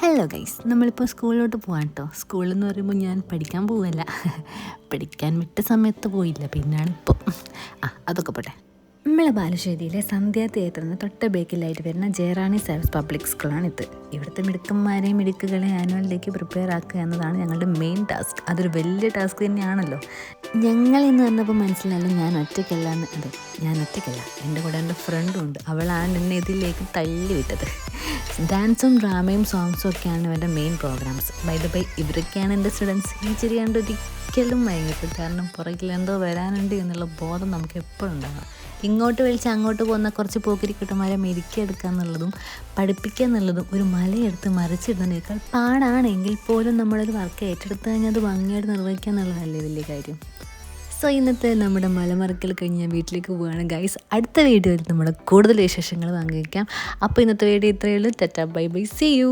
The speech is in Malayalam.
ഹലോ ഗൈസ്, നമ്മളിപ്പോൾ സ്കൂളിലോട്ട് പോകാം കേട്ടോ. സ്കൂളെന്ന് പറയുമ്പോൾ ഞാൻ പഠിക്കാൻ പോവല്ല, പഠിക്കാൻ വിട്ട സമയത്ത് പോയില്ല, പിന്നാണ് ഇപ്പോൾ അതൊക്കെ പോട്ടെ. നമ്മളെ ബാലുശ്ശേരിയിലെ സന്ധ്യ തിയേറ്ററിന് തൊട്ട ബേക്കിലായിട്ട് വരുന്ന ജയറാണി സർവീസ് പബ്ലിക് സ്കൂളാണിത്. ഇവിടുത്തെ മിടുക്കന്മാരെയും മിടുക്കുകളെ ആനുവലിലേക്ക് പ്രിപ്പയർ ആക്കുക എന്നതാണ് ഞങ്ങളുടെ മെയിൻ ടാസ്ക്. അതൊരു വലിയ ടാസ്ക് തന്നെയാണല്ലോ. ഞങ്ങൾ ഇന്ന് വന്നപ്പോൾ മനസ്സിലായല്ലോ ഞാൻ ഒറ്റയ്ക്കല്ല എന്ന്. അതെ, ഞാൻ ഒറ്റയ്ക്കല്ല, എൻ്റെ കൂടെ എൻ്റെ ഫ്രണ്ടും ഉണ്ട്. അവളാണ് എന്നെ ഇതിലേക്ക് തള്ളി വിട്ടത്. ഡാൻസും ഡ്രാമയും സോങ്സും ഒക്കെയാണ് ഇവരുടെ main programmes. By the by, ഇവരൊക്കെയാണ് എൻ്റെ സ്റ്റുഡൻസ്. ഈ ചിരിയാണ്ട് ഒരിക്കലും വൈകിട്ട്, കാരണം പുറകിൽ എന്തോ വരാനുണ്ട് എന്നുള്ള ബോധം നമുക്ക് എപ്പോഴും ഉണ്ടാകാം. ഇങ്ങോട്ട് വിളിച്ച് അങ്ങോട്ട് പോകുന്ന കുറച്ച് പോക്കിരിക്കുട്ടന്മാരെ മെരുക്കിയെടുക്കുക എന്നുള്ളതും പഠിപ്പിക്കുക എന്നുള്ളതും ഒരു മലയെടുത്ത് മറിച്ചിടുന്നതിനേക്കാൾ പാടാണെങ്കിൽ പോലും നമ്മളൊരു വർക്ക് ഏറ്റെടുത്ത് കഴിഞ്ഞാൽ അത് ഭംഗിയായിട്ട് നിർവഹിക്കുക എന്നുള്ളതല്ലേ വലിയ കാര്യം. സോ ഇന്നത്തെ നമ്മുടെ മലമറക്കൽ കഴിഞ്ഞ് ഞാൻ വീട്ടിലേക്ക് പോവുകയാണ് ഗൈസ്. അടുത്ത വീഡിയോയിൽ നമ്മുടെ കൂടുതൽ വിശേഷങ്ങൾ പങ്കുവയ്ക്കാം. അപ്പോൾ ഇന്നത്തെ വീഡിയോ ഇത്രയേ ഉള്ളൂ. Tata bye bye, see U.